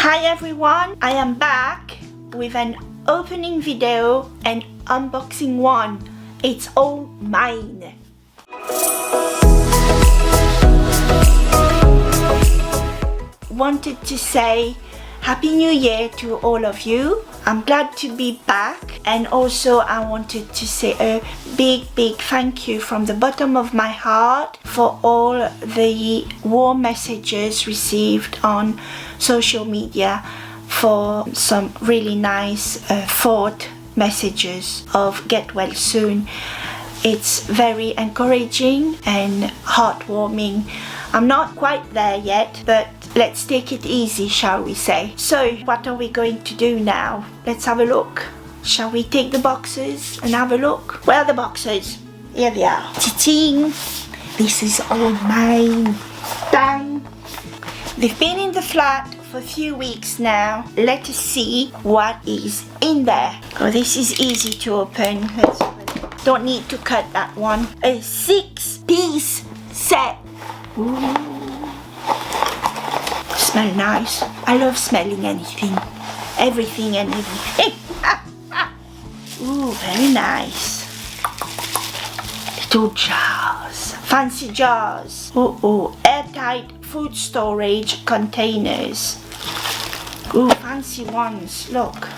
Hi everyone, I am back with an opening video and unboxing one. It's all mine. Wanted to say Happy New Year to all of you. I'm glad to be back, and also I wanted to say a big thank you from the bottom of my heart for all the warm messages received on social media, for some really nice thought messages of get well soon. It's very encouraging and heartwarming. I'm not quite there yet, but let's take it easy, shall we say. So what are we going to do now? Let's have a look. Shall we take the boxes and have a look? Where are the boxes? Here they are. Cha-ching! This is all mine. Bang! They've been in the flat for a few weeks now. Let us see what is in there. Oh, this is easy to open. Don't need to cut that one. A 6-piece set. Ooh. Smell nice. I love smelling anything. Everything and everything. Ooh, very nice. Little jars. Fancy jars. Oh, airtight food storage containers. Ooh, fancy ones. Look.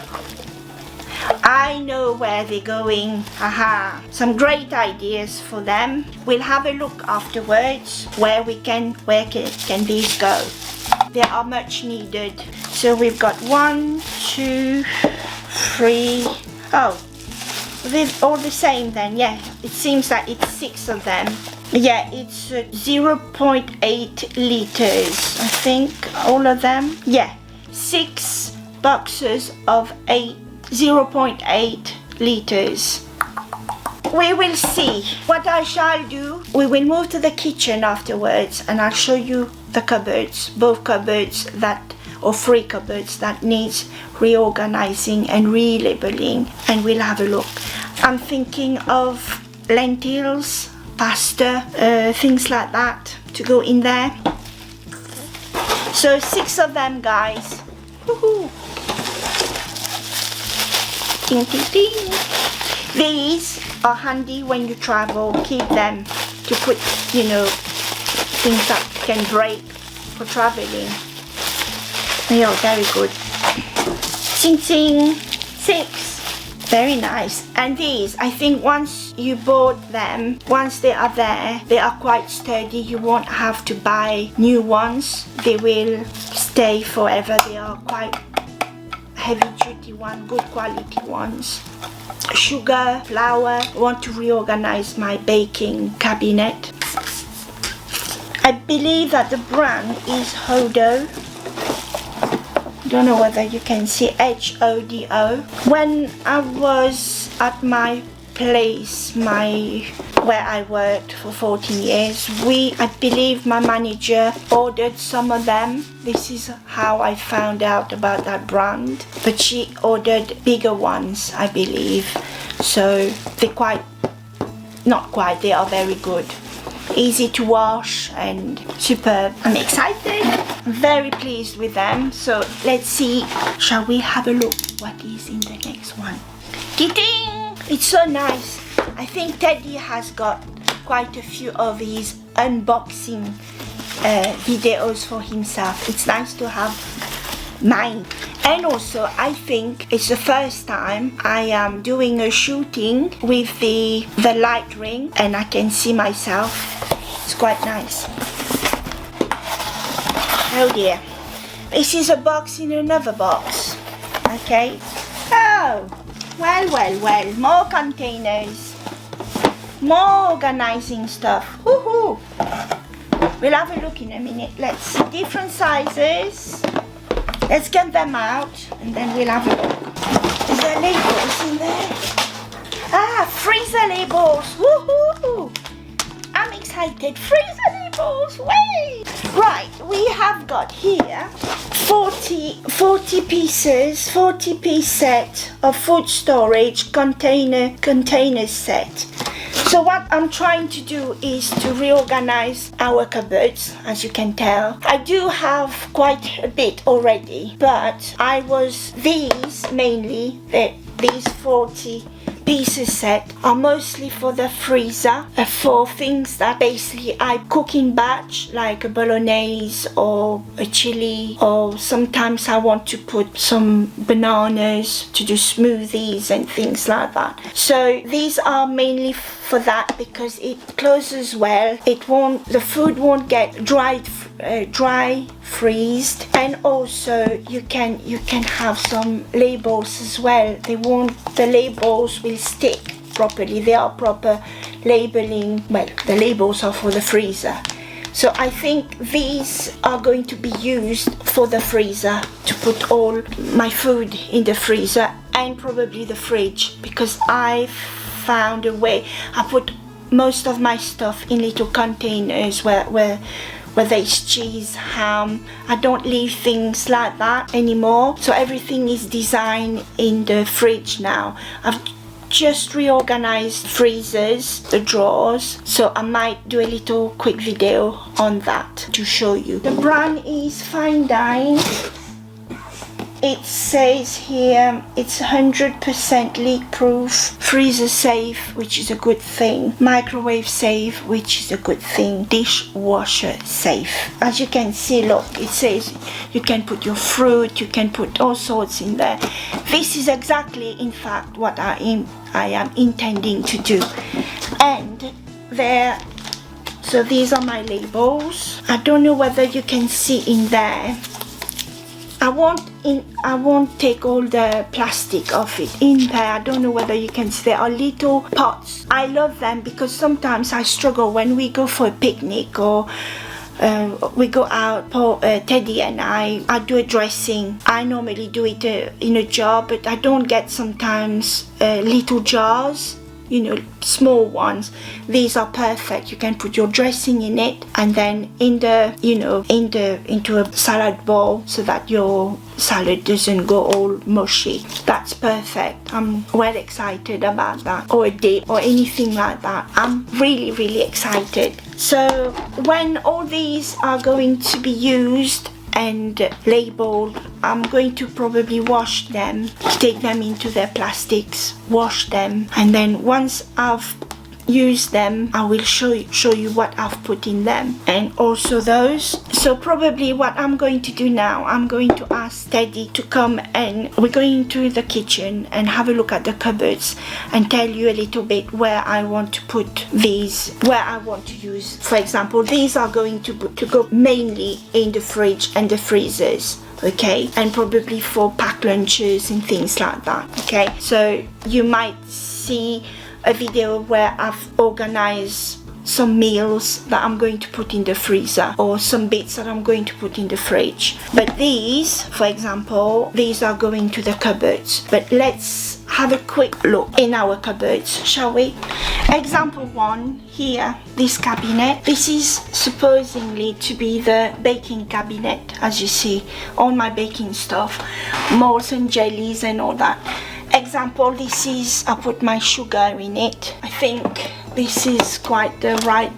I know where they're going. Haha. Some great ideas for them. We'll have a look afterwards where can these go. They are much needed. So we've got 1, 2, 3. Oh, they're all the same then. Yeah, it seems that it's 6 of them. Yeah, it's 0.8 liters, I think, all of them. Yeah, 6 boxes of 0.8 liters. We will see. What I shall do, we will move to the kitchen afterwards and I'll show you the cupboards, both cupboards or 3 cupboards that needs reorganizing and relabeling, and we'll have a look. I'm thinking of lentils, pasta, things like that to go in there. So 6 of them, guys. Woohoo! Ding, ding, ding. These are handy when you travel. Keep them to put, things that can break for traveling. They are very good. Ching ching. 6. Very nice. And these, I think once you bought them, once they are there, they are quite sturdy. You won't have to buy new ones. They will stay forever. They are quite heavy duty one, good quality ones. Sugar, flour. I want to reorganize my baking cabinet. I believe that the brand is Hodo. Don't know whether you can see H-O-D-O. When I was at my place, where I worked for 14 years, I believe my manager ordered some of them. This is how I found out about that brand. But she ordered bigger ones, I believe. So they are very good. Easy to wash and superb. I'm excited. I'm very pleased with them. So let's see. Shall we have a look what is in the next one? Ding! It's so nice. I think Teddy has got quite a few of his unboxing videos for himself. It's nice to have mine. And also I think it's the first time I am doing a shooting with the light ring and I can see myself. It's quite nice. Oh dear. This is a box in another box. Okay. Oh, well. More containers. More organizing stuff. Woohoo! We'll have a look in a minute. Let's see different sizes. Let's get them out and then we'll have a look. Is there labels in there? Ah, freezer labels. Woohoo! I'm excited. Freezer labels. Wait! Right, we have got here 40 piece set of food storage container set. So what I'm trying to do is to reorganize our cupboards, as you can tell. I do have quite a bit already, but these mainly, these 40 pieces set are mostly for the freezer, for things that basically I cook in batch, like a bolognese or a chili, or sometimes I want to put some bananas to do smoothies and things like that. So these are mainly for that, because it closes well. The food won't get dry freezed, and also you can have some labels as well. The labels will stick properly. They are proper labeling. Well, the labels are for the freezer. So I think these are going to be used for the freezer, to put all my food in the freezer and probably the fridge, because I found a way. I put most of my stuff in little containers where there's cheese, ham. I don't leave things like that anymore. So everything is designed in the fridge now. I've just reorganized freezers, the drawers, so I might do a little quick video on that to show you. The brand is Fine Dine. It says here it's 100% leak proof, freezer safe, which is a good thing, microwave safe, which is a good thing, dishwasher safe. As you can see, look, it says you can put your fruit, you can put all sorts in there. This is exactly, in fact, what I am intending to do. And so these are my labels. I don't know whether you can see in there. I won't take all the plastic off it in there. I don't know whether you can see. There are little pots. I love them because sometimes I struggle when we go for a picnic, or we go out. Teddy and I do a dressing. I normally do it in a jar, but I don't get sometimes little jars, small ones. These are perfect. You can put your dressing in it, and then into a salad bowl, so that your salad doesn't go all mushy. That's perfect. I'm well excited about that. Or a dip or anything like that. I'm really, really excited. So when all these are going to be used and labeled, I'm going to probably wash them, take them into their plastics, wash them, and then once I've used them, I will show you what I've put in them, and also those. So probably what I'm going to do now, I'm going to ask Teddy to come, and we're going to the kitchen and have a look at the cupboards and tell you a little bit where I want to put these, where I want to use. For example, these are going to go mainly in the fridge and the freezers, okay, and probably for packed lunches and things like that, okay. So you might see a video where I've organized some meals that I'm going to put in the freezer, or some bits that I'm going to put in the fridge. But these, for example, these are going to the cupboards. But let's have a quick look in our cupboards, shall we? Example 1 here, this cabinet. This is supposedly to be the baking cabinet. As you see, all my baking stuff, molds and jellies and all that. Example, this is, I put my sugar in it. I think this is quite the right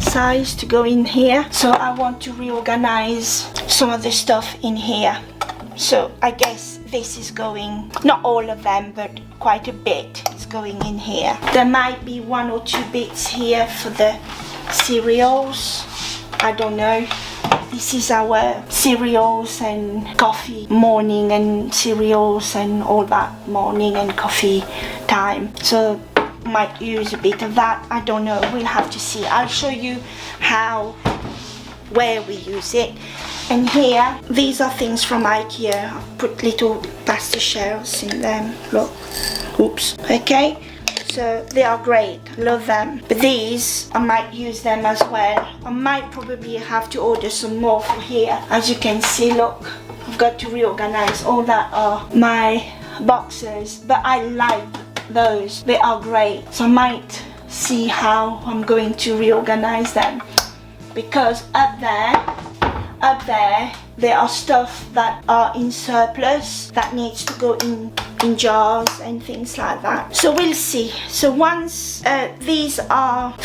size to go in here. So I want to reorganize some of the stuff in here. So I guess this is going, not all of them, but quite a bit is going in here. There might be 1 or 2 bits here for the cereals. I don't know. This is our cereals and coffee, morning and cereals and all that, morning and coffee time. So might use a bit of that. I don't know, we'll have to see. I'll show you where we use it. And here, these are things from IKEA. I've put little pasta shells in them. Look, oops, okay. So they are great, love them. But these, I might use them as well. I might probably have to order some more for here. As you can see, look, I've got to reorganize. All that are my boxes, but I like those. They are great. So I might see how I'm going to reorganize them. Because up there, up there are stuff that are in surplus that needs to go in jars and things like that. So we'll see. So once these are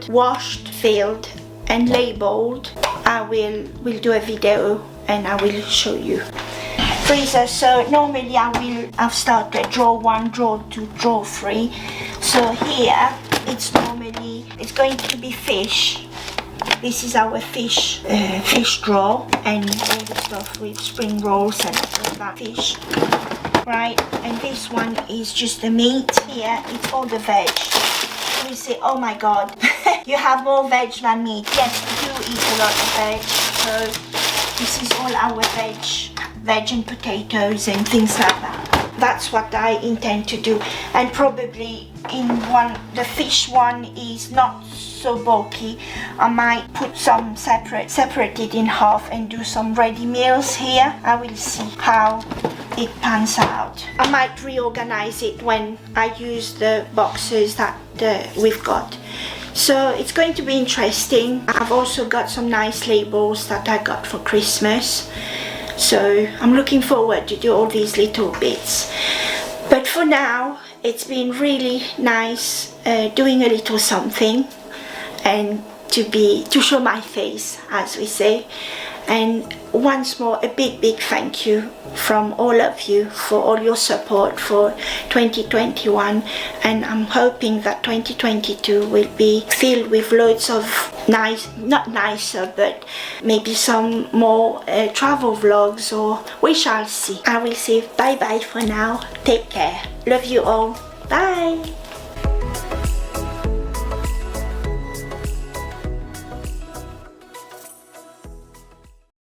washed, filled and labeled, I will do a video and I will show you. Freezer. So normally I've started drawer 1, drawer 2, drawer 3. So here it's going to be fish. This is our fish drawer, and all the stuff with spring rolls and all that fish. Right, and this one is just the meat. Here it's all the veg. We say, oh my god, you have more veg than meat. Yes, we do eat a lot of veg. So this is all our veg and potatoes and things like that. That's what I intend to do. And probably the fish one is not so bulky. I might put some separated in half and do some ready meals here. I will see how it pans out. I might reorganize it when I use the boxes that we've got. So it's going to be interesting. I've also got some nice labels that I got for Christmas. So I'm looking forward to do all these little bits. But for now, it's been really nice doing a little something and to show my face, as we say. And once more, a big thank you from all of you for all your support for 2021, and I'm hoping that 2022 will be filled with loads of not nicer, but maybe some more travel vlogs, or we shall see. I will say bye bye for now. Take care. Love you all. Bye.